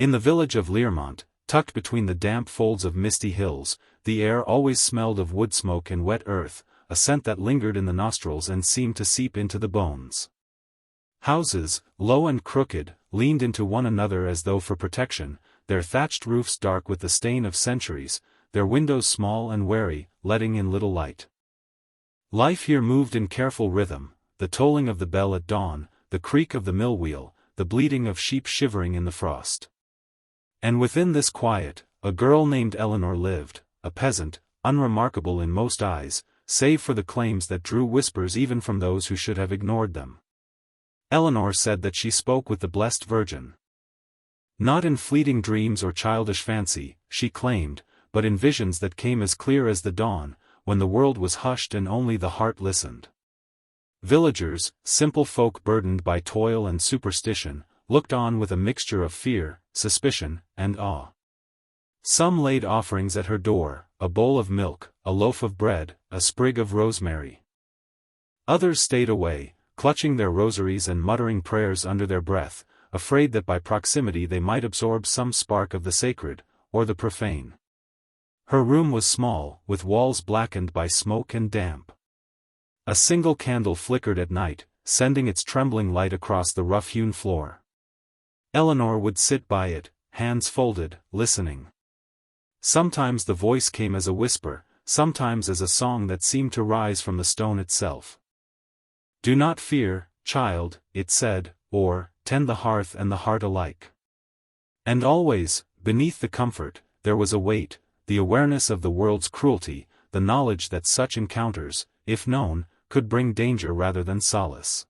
In the village of Learmont, tucked between the damp folds of misty hills, the air always smelled of wood smoke and wet earth, a scent that lingered in the nostrils and seemed to seep into the bones. Houses, low and crooked, leaned into one another as though for protection, their thatched roofs dark with the stain of centuries, their windows small and wary, letting in little light. Life here moved in careful rhythm, the tolling of the bell at dawn, the creak of the mill wheel, the bleating of sheep shivering in the frost. And within this quiet, a girl named Elinor lived, a peasant, unremarkable in most eyes, save for the claims that drew whispers even from those who should have ignored them. Elinor said that she spoke with the Blessed Virgin. Not in fleeting dreams or childish fancy, she claimed, but in visions that came as clear as the dawn, when the world was hushed and only the heart listened. Villagers, simple folk burdened by toil and superstition, looked on with a mixture of fear, suspicion, and awe. Some laid offerings at her door, a bowl of milk, a loaf of bread, a sprig of rosemary. Others stayed away, clutching their rosaries and muttering prayers under their breath, afraid that by proximity they might absorb some spark of the sacred, or the profane. Her room was small, with walls blackened by smoke and damp. A single candle flickered at night, sending its trembling light across the rough-hewn floor. Elinor would sit by it, hands folded, listening. Sometimes the voice came as a whisper, sometimes as a song that seemed to rise from the stone itself. "Do not fear, child," it said, or, "tend the hearth and the heart alike." And always, beneath the comfort, there was a weight, the awareness of the world's cruelty, the knowledge that such encounters, if known, could bring danger rather than solace.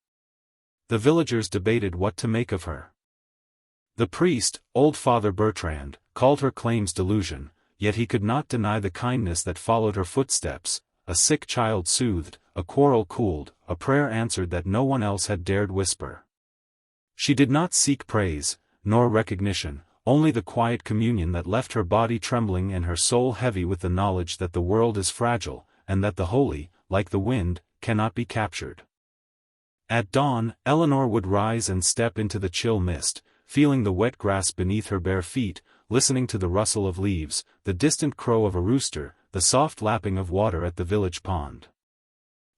The villagers debated what to make of her. The priest, old Father Bertrand, called her claims delusion, yet he could not deny the kindness that followed her footsteps, a sick child soothed, a quarrel cooled, a prayer answered that no one else had dared whisper. She did not seek praise, nor recognition, only the quiet communion that left her body trembling and her soul heavy with the knowledge that the world is fragile, and that the holy, like the wind, cannot be captured. At dawn, Elinor would rise and step into the chill mist, feeling the wet grass beneath her bare feet, listening to the rustle of leaves, the distant crow of a rooster, the soft lapping of water at the village pond.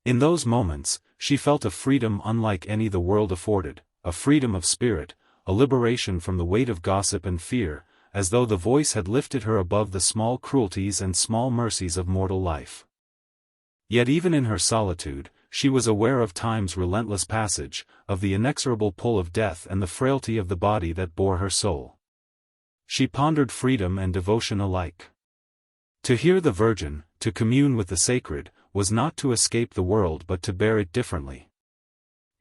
In those moments, she felt a freedom unlike any the world afforded, a freedom of spirit, a liberation from the weight of gossip and fear, as though the voice had lifted her above the small cruelties and small mercies of mortal life. Yet even in her solitude, she was aware of time's relentless passage, of the inexorable pull of death and the frailty of the body that bore her soul. She pondered freedom and devotion alike. To hear the Virgin, to commune with the sacred, was not to escape the world but to bear it differently.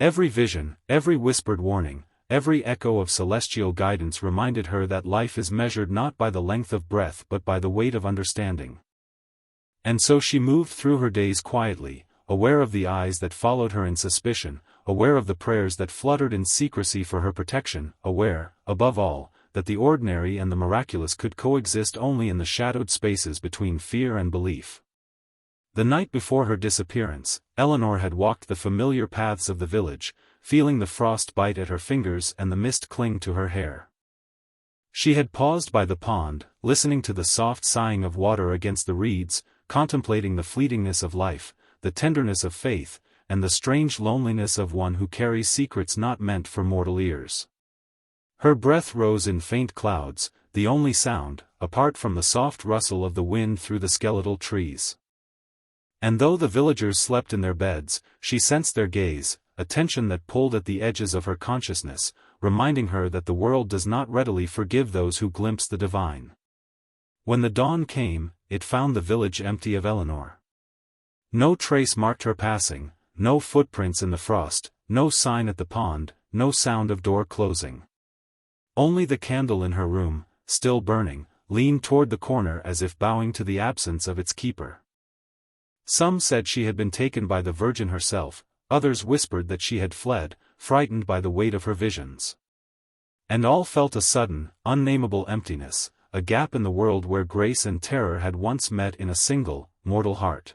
Every vision, every whispered warning, every echo of celestial guidance reminded her that life is measured not by the length of breath but by the weight of understanding. And so she moved through her days quietly, aware of the eyes that followed her in suspicion, aware of the prayers that fluttered in secrecy for her protection, aware, above all, that the ordinary and the miraculous could coexist only in the shadowed spaces between fear and belief. The night before her disappearance, Elinor had walked the familiar paths of the village, feeling the frost bite at her fingers and the mist cling to her hair. She had paused by the pond, listening to the soft sighing of water against the reeds, contemplating the fleetingness of life, the tenderness of faith, and the strange loneliness of one who carries secrets not meant for mortal ears. Her breath rose in faint clouds, the only sound, apart from the soft rustle of the wind through the skeletal trees. And though the villagers slept in their beds, she sensed their gaze, a tension that pulled at the edges of her consciousness, reminding her that the world does not readily forgive those who glimpse the divine. When the dawn came, it found the village empty of Elinor. No trace marked her passing, no footprints in the frost, no sign at the pond, no sound of door closing. Only the candle in her room, still burning, leaned toward the corner as if bowing to the absence of its keeper. Some said she had been taken by the Virgin herself, others whispered that she had fled, frightened by the weight of her visions. And all felt a sudden, unnameable emptiness, a gap in the world where grace and terror had once met in a single, mortal heart.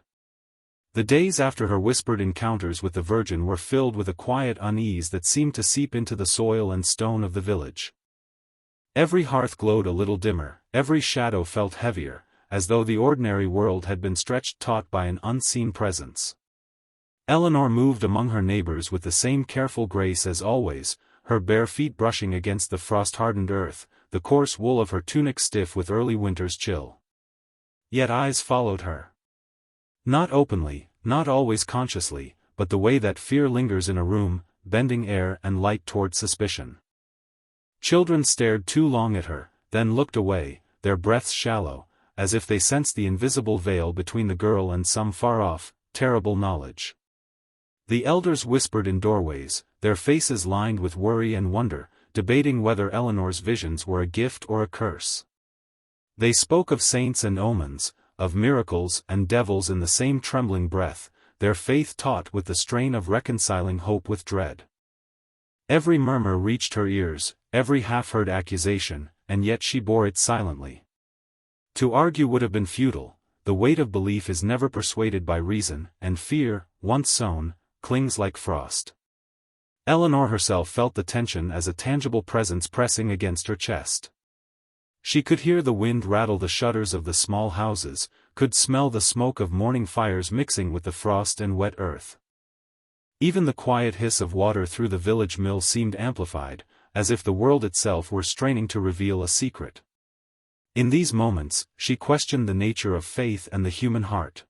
The days after her whispered encounters with the Virgin were filled with a quiet unease that seemed to seep into the soil and stone of the village. Every hearth glowed a little dimmer, every shadow felt heavier, as though the ordinary world had been stretched taut by an unseen presence. Elinor moved among her neighbors with the same careful grace as always, her bare feet brushing against the frost-hardened earth, the coarse wool of her tunic stiff with early winter's chill. Yet eyes followed her. Not openly, not always consciously, but the way that fear lingers in a room, bending air and light toward suspicion. Children stared too long at her, then looked away, their breaths shallow, as if they sensed the invisible veil between the girl and some far-off, terrible knowledge. The elders whispered in doorways, their faces lined with worry and wonder, debating whether Elinor's visions were a gift or a curse. They spoke of saints and omens, of miracles and devils in the same trembling breath, their faith taut with the strain of reconciling hope with dread. Every murmur reached her ears, every half-heard accusation, and yet she bore it silently. To argue would have been futile. The weight of belief is never persuaded by reason, and fear, once sown, clings like frost. Elinor herself felt the tension as a tangible presence pressing against her chest. She could hear the wind rattle the shutters of the small houses, could smell the smoke of morning fires mixing with the frost and wet earth. Even the quiet hiss of water through the village mill seemed amplified, as if the world itself were straining to reveal a secret. In these moments, she questioned the nature of faith and the human heart.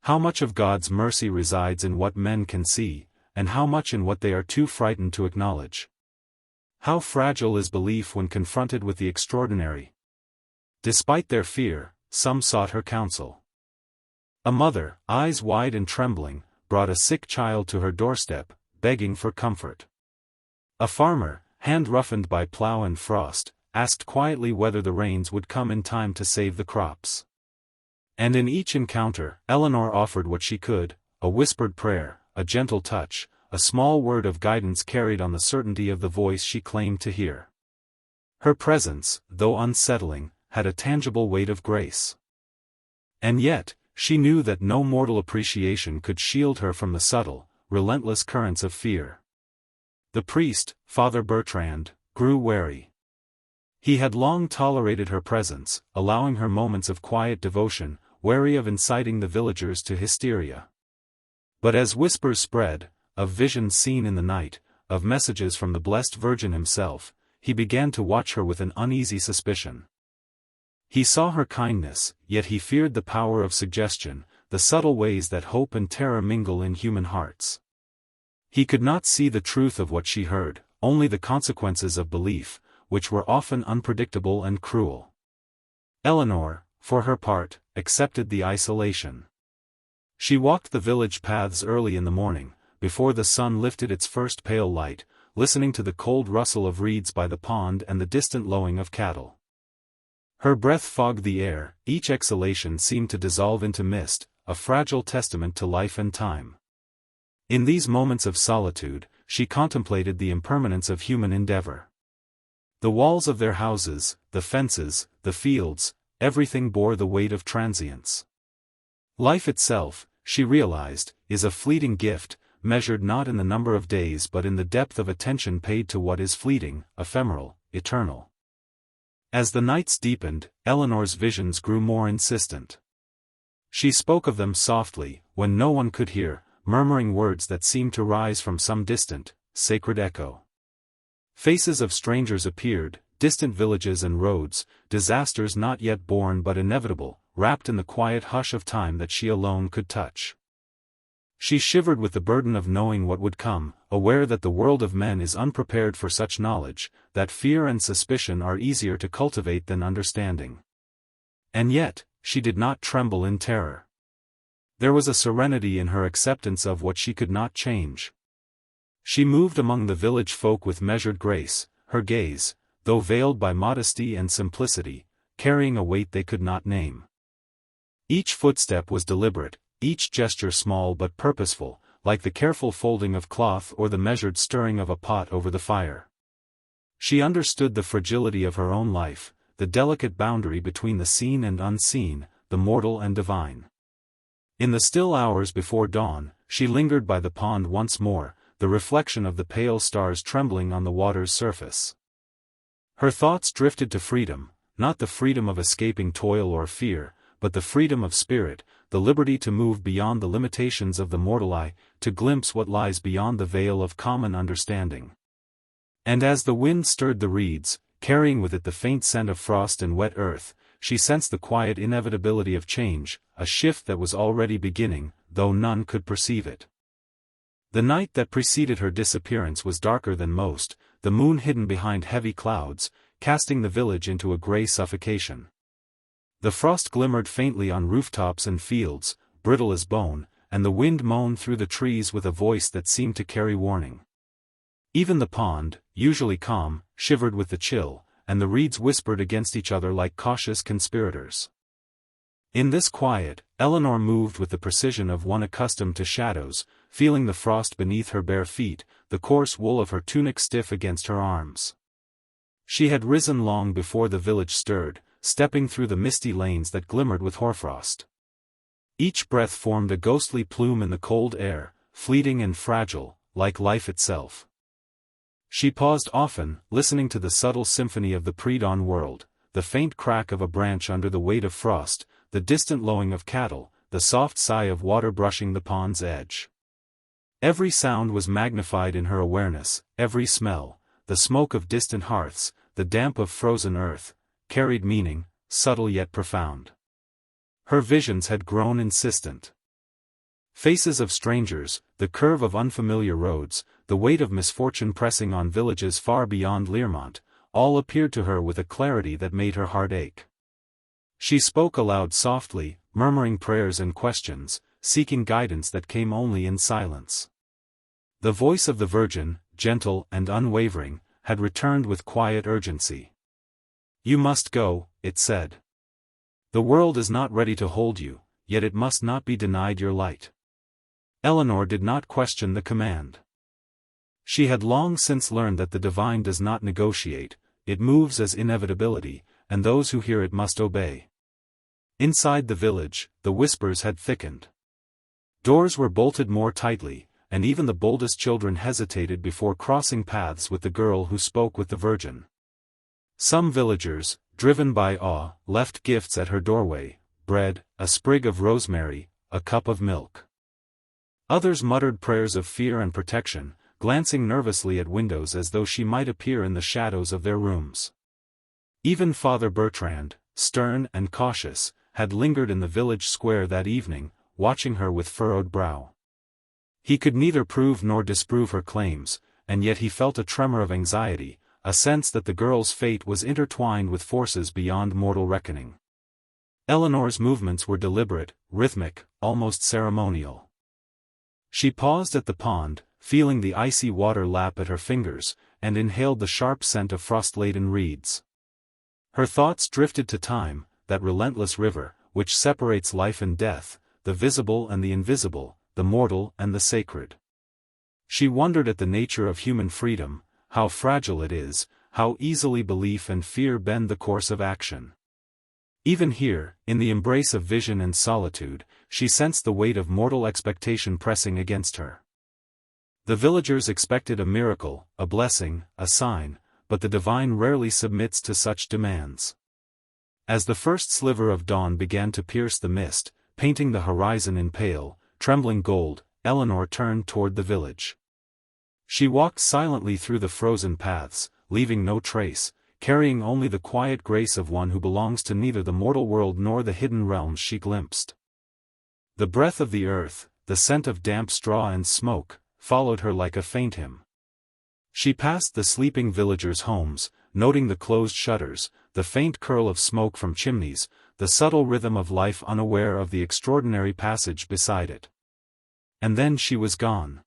How much of God's mercy resides in what men can see, and how much in what they are too frightened to acknowledge? How fragile is belief when confronted with the extraordinary? Despite their fear, some sought her counsel. A mother, eyes wide and trembling, brought a sick child to her doorstep, begging for comfort. A farmer, hand roughened by plow and frost, asked quietly whether the rains would come in time to save the crops. And in each encounter, Elinor offered what she could, a whispered prayer, a gentle touch, a small word of guidance carried on the certainty of the voice she claimed to hear. Her presence, though unsettling, had a tangible weight of grace. And yet, she knew that no mortal appreciation could shield her from the subtle, relentless currents of fear. The priest, Father Bertrand, grew wary. He had long tolerated her presence, allowing her moments of quiet devotion, wary of inciting the villagers to hysteria. But as whispers spread, of visions seen in the night, of messages from the Blessed Virgin himself, he began to watch her with an uneasy suspicion. He saw her kindness, yet he feared the power of suggestion, the subtle ways that hope and terror mingle in human hearts. He could not see the truth of what she heard, only the consequences of belief, which were often unpredictable and cruel. Elinor, for her part, accepted the isolation. She walked the village paths early in the morning, before the sun lifted its first pale light, listening to the cold rustle of reeds by the pond and the distant lowing of cattle. Her breath fogged the air, each exhalation seemed to dissolve into mist, a fragile testament to life and time. In these moments of solitude, she contemplated the impermanence of human endeavor. The walls of their houses, the fences, the fields, everything bore the weight of transience. Life itself, she realized, is a fleeting gift, measured not in the number of days but in the depth of attention paid to what is fleeting, ephemeral, eternal. As the nights deepened, Elinor's visions grew more insistent. She spoke of them softly, when no one could hear, murmuring words that seemed to rise from some distant, sacred echo. Faces of strangers appeared, distant villages and roads, disasters not yet born but inevitable, wrapped in the quiet hush of time that she alone could touch. She shivered with the burden of knowing what would come, aware that the world of men is unprepared for such knowledge, that fear and suspicion are easier to cultivate than understanding. And yet, she did not tremble in terror. There was a serenity in her acceptance of what she could not change. She moved among the village folk with measured grace, her gaze, though veiled by modesty and simplicity, carrying a weight they could not name. Each footstep was deliberate, each gesture small but purposeful, like the careful folding of cloth or the measured stirring of a pot over the fire. She understood the fragility of her own life, the delicate boundary between the seen and unseen, the mortal and divine. In the still hours before dawn, she lingered by the pond once more, the reflection of the pale stars trembling on the water's surface. Her thoughts drifted to freedom, not the freedom of escaping toil or fear, but the freedom of spirit, the liberty to move beyond the limitations of the mortal eye, to glimpse what lies beyond the veil of common understanding. And as the wind stirred the reeds, carrying with it the faint scent of frost and wet earth, she sensed the quiet inevitability of change, a shift that was already beginning, though none could perceive it. The night that preceded her disappearance was darker than most, the moon hidden behind heavy clouds, casting the village into a grey suffocation. The frost glimmered faintly on rooftops and fields, brittle as bone, and the wind moaned through the trees with a voice that seemed to carry warning. Even the pond, usually calm, shivered with the chill, and the reeds whispered against each other like cautious conspirators. In this quiet, Elinor moved with the precision of one accustomed to shadows, feeling the frost beneath her bare feet, the coarse wool of her tunic stiff against her arms. She had risen long before the village stirred, stepping through the misty lanes that glimmered with hoarfrost. Each breath formed a ghostly plume in the cold air, fleeting and fragile, like life itself. She paused often, listening to the subtle symphony of the pre-dawn world, the faint crack of a branch under the weight of frost, the distant lowing of cattle, the soft sigh of water brushing the pond's edge. Every sound was magnified in her awareness, every smell, the smoke of distant hearths, the damp of frozen earth, carried meaning, subtle yet profound. Her visions had grown insistent. Faces of strangers, the curve of unfamiliar roads, the weight of misfortune pressing on villages far beyond Learmont, all appeared to her with a clarity that made her heart ache. She spoke aloud softly, murmuring prayers and questions, seeking guidance that came only in silence. The voice of the Virgin, gentle and unwavering, had returned with quiet urgency. "You must go," it said. "The world is not ready to hold you, yet it must not be denied your light." Elinor did not question the command. She had long since learned that the divine does not negotiate, it moves as inevitability, and those who hear it must obey. Inside the village, the whispers had thickened. Doors were bolted more tightly, and even the boldest children hesitated before crossing paths with the girl who spoke with the Virgin. Some villagers, driven by awe, left gifts at her doorway: bread, a sprig of rosemary, a cup of milk. Others muttered prayers of fear and protection, glancing nervously at windows as though she might appear in the shadows of their rooms. Even Father Bertrand, stern and cautious, had lingered in the village square that evening, watching her with furrowed brow. He could neither prove nor disprove her claims, and yet he felt a tremor of anxiety, a sense that the girl's fate was intertwined with forces beyond mortal reckoning. Elinor's movements were deliberate, rhythmic, almost ceremonial. She paused at the pond, feeling the icy water lap at her fingers, and inhaled the sharp scent of frost-laden reeds. Her thoughts drifted to time, that relentless river, which separates life and death, the visible and the invisible, the mortal and the sacred. She wondered at the nature of human freedom, how fragile it is, how easily belief and fear bend the course of action. Even here, in the embrace of vision and solitude, she sensed the weight of mortal expectation pressing against her. The villagers expected a miracle, a blessing, a sign, but the divine rarely submits to such demands. As the first sliver of dawn began to pierce the mist, painting the horizon in pale, trembling gold, Elinor turned toward the village. She walked silently through the frozen paths, leaving no trace, carrying only the quiet grace of one who belongs to neither the mortal world nor the hidden realms she glimpsed. The breath of the earth, the scent of damp straw and smoke, followed her like a faint hymn. She passed the sleeping villagers' homes, noting the closed shutters, the faint curl of smoke from chimneys, the subtle rhythm of life, unaware of the extraordinary passage beside it. And then she was gone.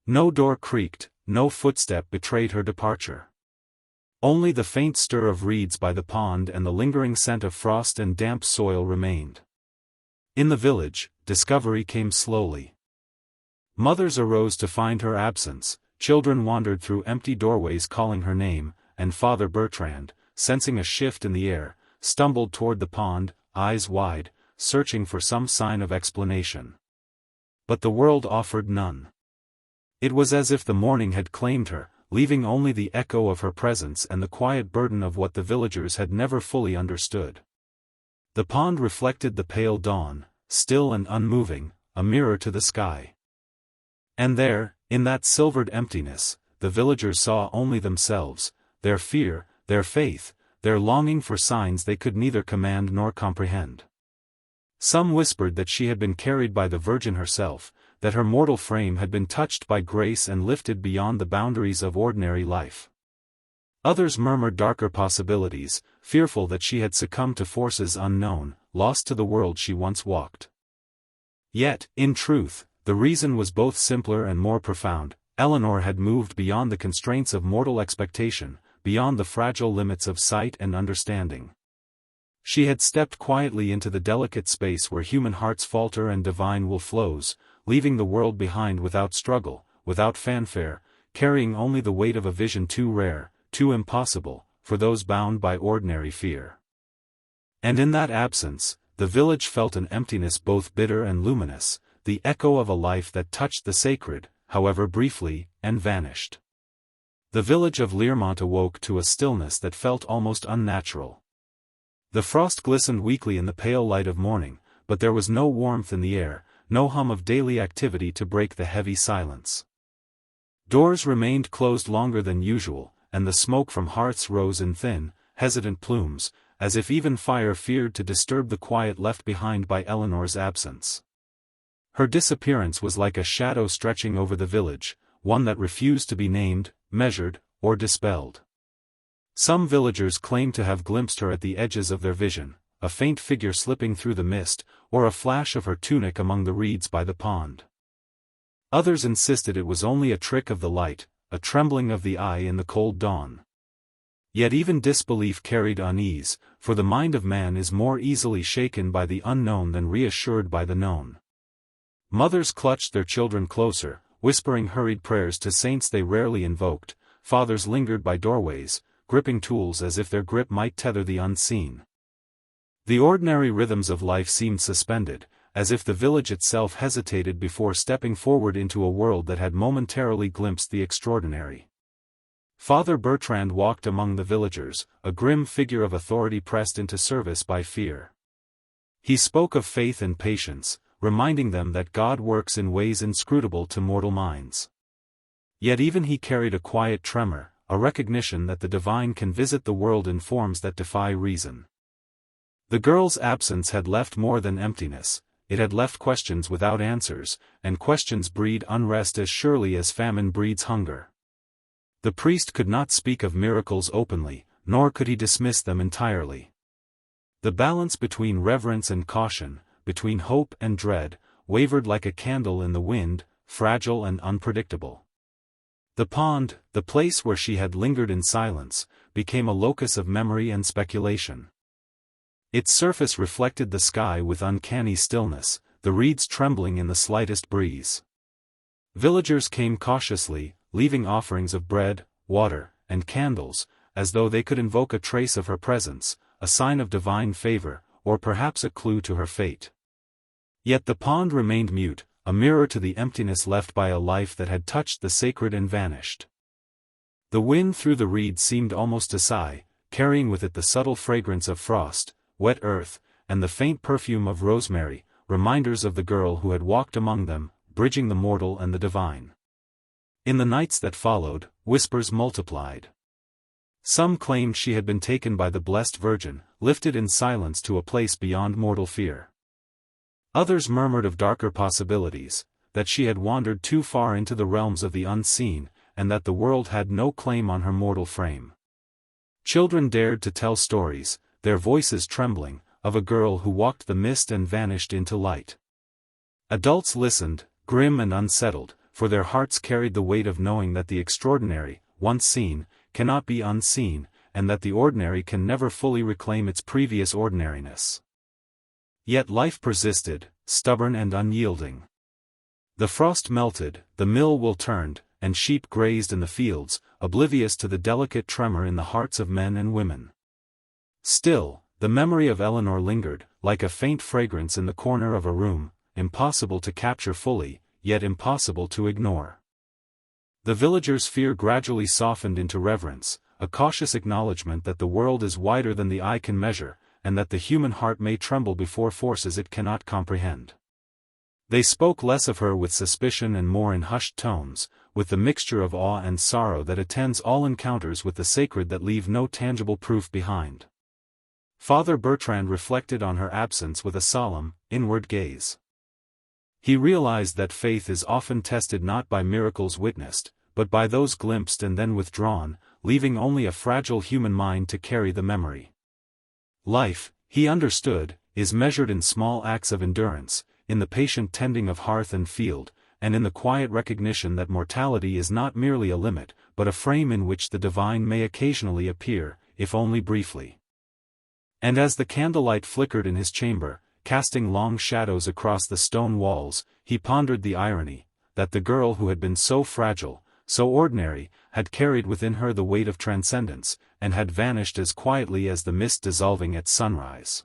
No door creaked, no footstep betrayed her departure. Only the faint stir of reeds by the pond and the lingering scent of frost and damp soil remained. In the village, discovery came slowly. Mothers arose to find her absence, children wandered through empty doorways calling her name, and Father Bertrand, sensing a shift in the air, stumbled toward the pond, eyes wide, searching for some sign of explanation. But the world offered none. It was as if the morning had claimed her, leaving only the echo of her presence and the quiet burden of what the villagers had never fully understood. The pond reflected the pale dawn, still and unmoving, a mirror to the sky. And there, in that silvered emptiness, the villagers saw only themselves, their fear, their faith, their longing for signs they could neither command nor comprehend. Some whispered that she had been carried by the Virgin herself, that her mortal frame had been touched by grace and lifted beyond the boundaries of ordinary life. Others murmured darker possibilities, fearful that she had succumbed to forces unknown, lost to the world she once walked. Yet, in truth, the reason was both simpler and more profound. Elinor had moved beyond the constraints of mortal expectation, beyond the fragile limits of sight and understanding. She had stepped quietly into the delicate space where human hearts falter and divine will flows, leaving the world behind without struggle, without fanfare, carrying only the weight of a vision too rare, too impossible, for those bound by ordinary fear. And in that absence, the village felt an emptiness both bitter and luminous, the echo of a life that touched the sacred, however briefly, and vanished. The village of Learmont awoke to a stillness that felt almost unnatural. The frost glistened weakly in the pale light of morning, but there was no warmth in the air, no hum of daily activity to break the heavy silence. Doors remained closed longer than usual, and the smoke from hearths rose in thin, hesitant plumes, as if even fire feared to disturb the quiet left behind by Elinor's absence. Her disappearance was like a shadow stretching over the village, one that refused to be named, measured, or dispelled. Some villagers claimed to have glimpsed her at the edges of their vision, a faint figure slipping through the mist, or a flash of her tunic among the reeds by the pond. Others insisted it was only a trick of the light, a trembling of the eye in the cold dawn. Yet even disbelief carried unease, for the mind of man is more easily shaken by the unknown than reassured by the known. Mothers clutched their children closer, whispering hurried prayers to saints they rarely invoked. Fathers lingered by doorways, gripping tools as if their grip might tether the unseen. The ordinary rhythms of life seemed suspended, as if the village itself hesitated before stepping forward into a world that had momentarily glimpsed the extraordinary. Father Bertrand walked among the villagers, a grim figure of authority pressed into service by fear. He spoke of faith and patience, reminding them that God works in ways inscrutable to mortal minds. Yet even he carried a quiet tremor, a recognition that the divine can visit the world in forms that defy reason. The girl's absence had left more than emptiness, it had left questions without answers, and questions breed unrest as surely as famine breeds hunger. The priest could not speak of miracles openly, nor could he dismiss them entirely. The balance between reverence and caution, between hope and dread, wavered like a candle in the wind, fragile and unpredictable. The pond, the place where she had lingered in silence, became a locus of memory and speculation. Its surface reflected the sky with uncanny stillness, the reeds trembling in the slightest breeze. Villagers came cautiously, leaving offerings of bread, water, and candles, as though they could invoke a trace of her presence, a sign of divine favor, or perhaps a clue to her fate. Yet the pond remained mute, a mirror to the emptiness left by a life that had touched the sacred and vanished. The wind through the reeds seemed almost to sigh, carrying with it the subtle fragrance of frost, wet earth, and the faint perfume of rosemary, reminders of the girl who had walked among them, bridging the mortal and the divine. In the nights that followed, whispers multiplied. Some claimed she had been taken by the blessed Virgin, lifted in silence to a place beyond mortal fear. Others murmured of darker possibilities, that she had wandered too far into the realms of the unseen, and that the world had no claim on her mortal frame. Children dared to tell stories, their voices trembling, of a girl who walked the mist and vanished into light. Adults listened, grim and unsettled, for their hearts carried the weight of knowing that the extraordinary, once seen, cannot be unseen, and that the ordinary can never fully reclaim its previous ordinariness. Yet life persisted, stubborn and unyielding. The frost melted, the mill wheel turned, and sheep grazed in the fields, oblivious to the delicate tremor in the hearts of men and women. Still, the memory of Elinor lingered, like a faint fragrance in the corner of a room, impossible to capture fully, yet impossible to ignore. The villagers' fear gradually softened into reverence, a cautious acknowledgement that the world is wider than the eye can measure, and that the human heart may tremble before forces it cannot comprehend. They spoke less of her with suspicion and more in hushed tones, with the mixture of awe and sorrow that attends all encounters with the sacred that leave no tangible proof behind. Father Bertrand reflected on her absence with a solemn, inward gaze. He realized that faith is often tested not by miracles witnessed, but by those glimpsed and then withdrawn, leaving only a fragile human mind to carry the memory. Life, he understood, is measured in small acts of endurance, in the patient tending of hearth and field, and in the quiet recognition that mortality is not merely a limit, but a frame in which the divine may occasionally appear, if only briefly. And as the candlelight flickered in his chamber, casting long shadows across the stone walls, he pondered the irony, that the girl who had been so fragile, so ordinary, had carried within her the weight of transcendence, and had vanished as quietly as the mist dissolving at sunrise.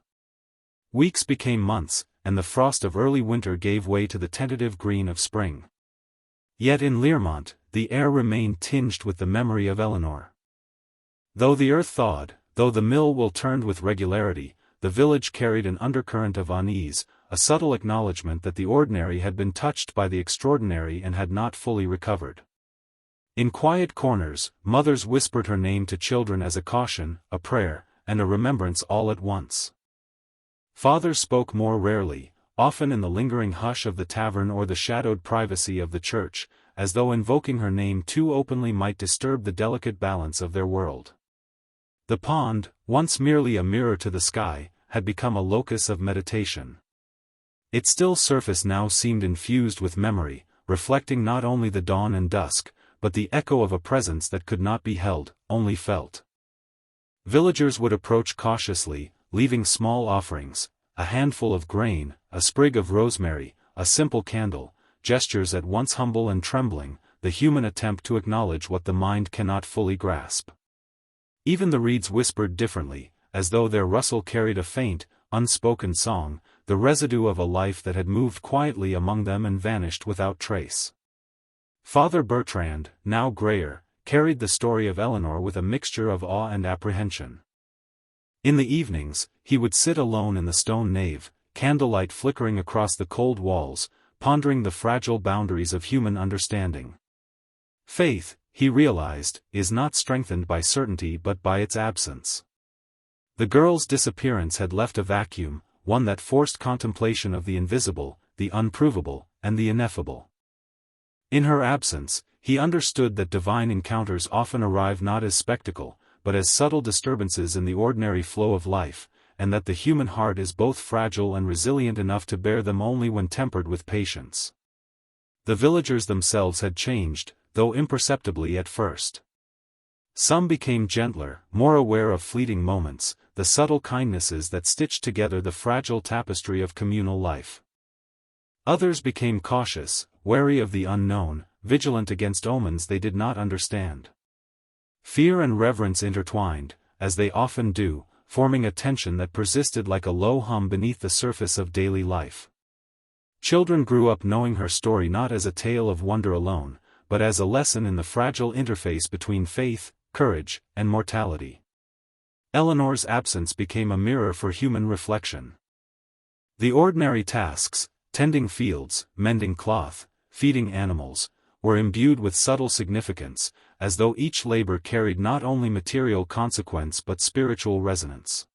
Weeks became months, and the frost of early winter gave way to the tentative green of spring. Yet in Learmont, the air remained tinged with the memory of Elinor. Though the earth thawed, though the mill wheel turned with regularity, the village carried an undercurrent of unease, a subtle acknowledgement that the ordinary had been touched by the extraordinary and had not fully recovered. In quiet corners, mothers whispered her name to children as a caution, a prayer, and a remembrance all at once. Fathers spoke more rarely, often in the lingering hush of the tavern or the shadowed privacy of the church, as though invoking her name too openly might disturb the delicate balance of their world. The pond, once merely a mirror to the sky, had become a locus of meditation. Its still surface now seemed infused with memory, reflecting not only the dawn and dusk, but the echo of a presence that could not be held, only felt. Villagers would approach cautiously, leaving small offerings, a handful of grain, a sprig of rosemary, a simple candle, gestures at once humble and trembling, the human attempt to acknowledge what the mind cannot fully grasp. Even the reeds whispered differently, as though their rustle carried a faint, unspoken song, the residue of a life that had moved quietly among them and vanished without trace. Father Bertrand, now grayer, carried the story of Elinor with a mixture of awe and apprehension. In the evenings, he would sit alone in the stone nave, candlelight flickering across the cold walls, pondering the fragile boundaries of human understanding. Faith, he realized, is not strengthened by certainty but by its absence. The girl's disappearance had left a vacuum, one that forced contemplation of the invisible, the unprovable, and the ineffable. In her absence, he understood that divine encounters often arrive not as spectacle, but as subtle disturbances in the ordinary flow of life, and that the human heart is both fragile and resilient enough to bear them only when tempered with patience. The villagers themselves had changed, though imperceptibly at first. Some became gentler, more aware of fleeting moments, the subtle kindnesses that stitched together the fragile tapestry of communal life. Others became cautious, wary of the unknown, vigilant against omens they did not understand. Fear and reverence intertwined, as they often do, forming a tension that persisted like a low hum beneath the surface of daily life. Children grew up knowing her story not as a tale of wonder alone, but as a lesson in the fragile interface between faith, courage, and mortality. Elinor's absence became a mirror for human reflection. The ordinary tasks, tending fields, mending cloth, feeding animals, were imbued with subtle significance, as though each labor carried not only material consequence but spiritual resonance.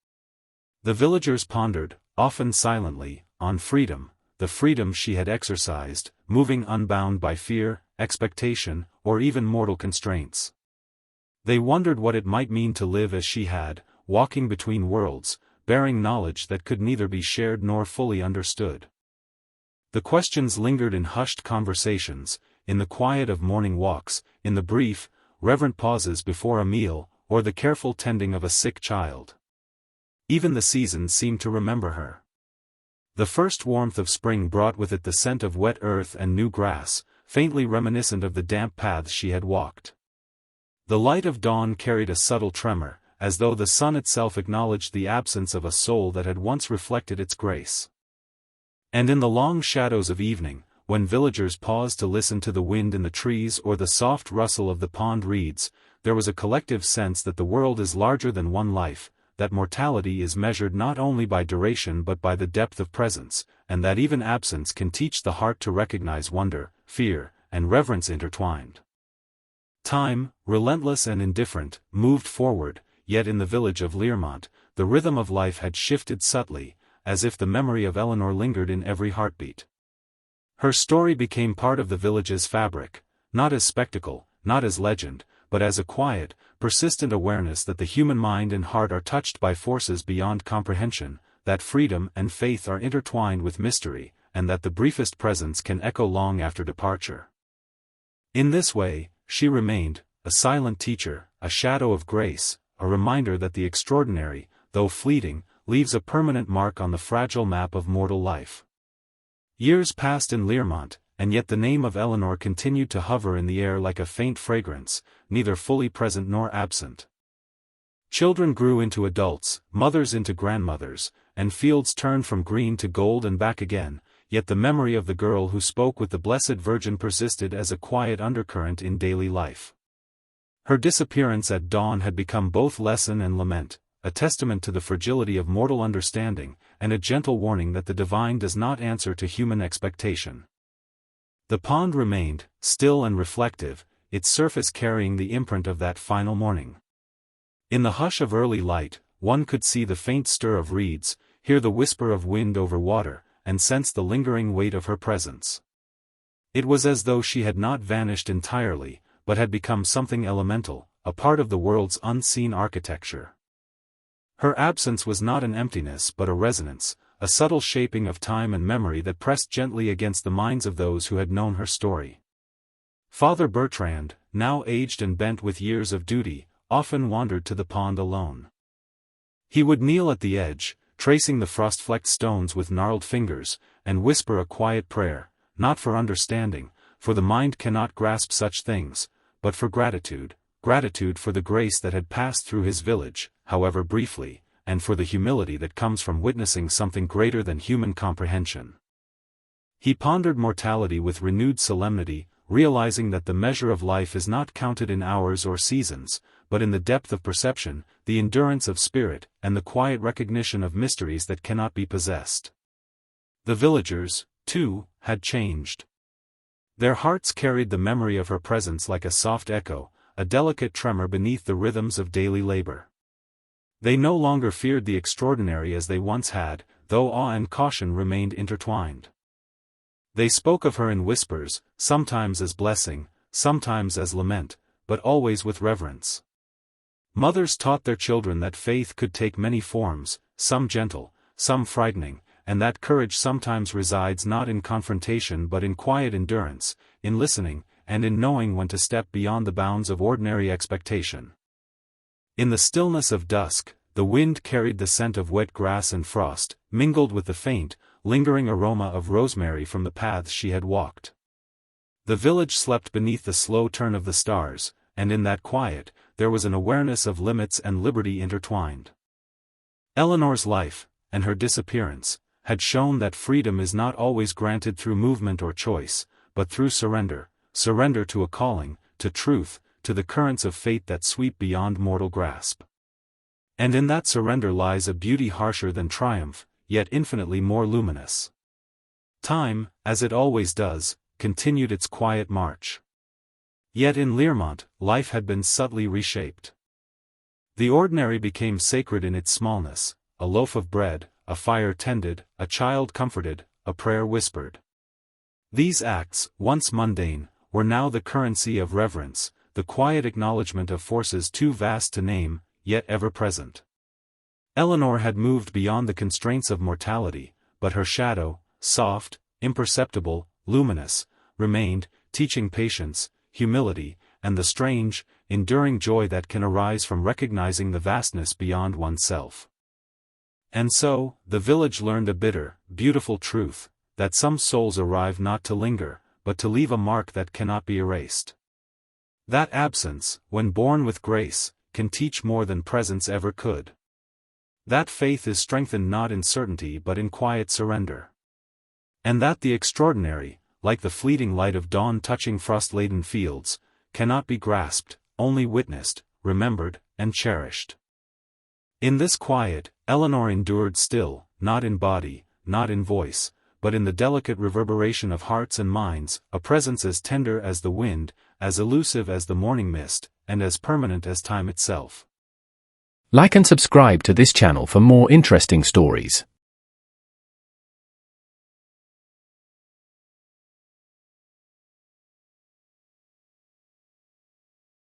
The villagers pondered, often silently, on freedom, the freedom she had exercised, moving unbound by fear, expectation, or even mortal constraints. They wondered what it might mean to live as she had, walking between worlds, bearing knowledge that could neither be shared nor fully understood. The questions lingered in hushed conversations, in the quiet of morning walks, in the brief, reverent pauses before a meal, or the careful tending of a sick child. Even the seasons seemed to remember her. The first warmth of spring brought with it the scent of wet earth and new grass, faintly reminiscent of the damp paths she had walked. The light of dawn carried a subtle tremor, as though the sun itself acknowledged the absence of a soul that had once reflected its grace. And in the long shadows of evening, when villagers paused to listen to the wind in the trees or the soft rustle of the pond reeds, there was a collective sense that the world is larger than one life, that mortality is measured not only by duration but by the depth of presence, and that even absence can teach the heart to recognize wonder, fear, and reverence intertwined. Time, relentless and indifferent, moved forward, yet in the village of Learmont, the rhythm of life had shifted subtly, as if the memory of Elinor lingered in every heartbeat. Her story became part of the village's fabric, not as spectacle, not as legend, but as a quiet, persistent awareness that the human mind and heart are touched by forces beyond comprehension, that freedom and faith are intertwined with mystery, and that the briefest presence can echo long after departure. In this way, she remained, a silent teacher, a shadow of grace, a reminder that the extraordinary, though fleeting, leaves a permanent mark on the fragile map of mortal life. Years passed in Learmont, and yet the name of Elinor continued to hover in the air like a faint fragrance, neither fully present nor absent. Children grew into adults, mothers into grandmothers, and fields turned from green to gold and back again, yet the memory of the girl who spoke with the Blessed Virgin persisted as a quiet undercurrent in daily life. Her disappearance at dawn had become both lesson and lament, a testament to the fragility of mortal understanding, and a gentle warning that the divine does not answer to human expectation. The pond remained, still and reflective, its surface carrying the imprint of that final morning. In the hush of early light, one could see the faint stir of reeds, hear the whisper of wind over water, and sense the lingering weight of her presence. It was as though she had not vanished entirely, but had become something elemental, a part of the world's unseen architecture. Her absence was not an emptiness but a resonance, a subtle shaping of time and memory that pressed gently against the minds of those who had known her story. Father Bertrand, now aged and bent with years of duty, often wandered to the pond alone. He would kneel at the edge, tracing the frost-flecked stones with gnarled fingers, and whisper a quiet prayer, not for understanding, for the mind cannot grasp such things, but for gratitude for the grace that had passed through his village, however briefly, and for the humility that comes from witnessing something greater than human comprehension. He pondered mortality with renewed solemnity, realizing that the measure of life is not counted in hours or seasons, but in the depth of perception, the endurance of spirit, and the quiet recognition of mysteries that cannot be possessed. The villagers, too, had changed. Their hearts carried the memory of her presence like a soft echo, a delicate tremor beneath the rhythms of daily labor. They no longer feared the extraordinary as they once had, though awe and caution remained intertwined. They spoke of her in whispers, sometimes as blessing, sometimes as lament, but always with reverence. Mothers taught their children that faith could take many forms, some gentle, some frightening, and that courage sometimes resides not in confrontation but in quiet endurance, in listening, and in knowing when to step beyond the bounds of ordinary expectation. In the stillness of dusk, the wind carried the scent of wet grass and frost, mingled with the faint, lingering aroma of rosemary from the paths she had walked. The village slept beneath the slow turn of the stars, and in that quiet, there was an awareness of limits and liberty intertwined. Elinor's life, and her disappearance, had shown that freedom is not always granted through movement or choice, but through surrender to a calling, to truth, to the currents of fate that sweep beyond mortal grasp. And in that surrender lies a beauty harsher than triumph, yet infinitely more luminous. Time, as it always does, continued its quiet march. Yet in Learmont, life had been subtly reshaped. The ordinary became sacred in its smallness, a loaf of bread, a fire tended, a child comforted, a prayer whispered. These acts, once mundane, were now the currency of reverence, the quiet acknowledgement of forces too vast to name, yet ever present. Elinor had moved beyond the constraints of mortality, but her shadow, soft, imperceptible, luminous, remained, teaching patience, humility, and the strange, enduring joy that can arise from recognizing the vastness beyond oneself. And so, the village learned a bitter, beautiful truth, that some souls arrive not to linger, but to leave a mark that cannot be erased. That absence, when borne with grace, can teach more than presence ever could. That faith is strengthened not in certainty but in quiet surrender. And that the extraordinary, like the fleeting light of dawn touching frost-laden fields, cannot be grasped, only witnessed, remembered, and cherished. In this quiet, Elinor endured still, not in body, not in voice, but in the delicate reverberation of hearts and minds, a presence as tender as the wind, as elusive as the morning mist, and as permanent as time itself. Like and subscribe to this channel for more interesting stories.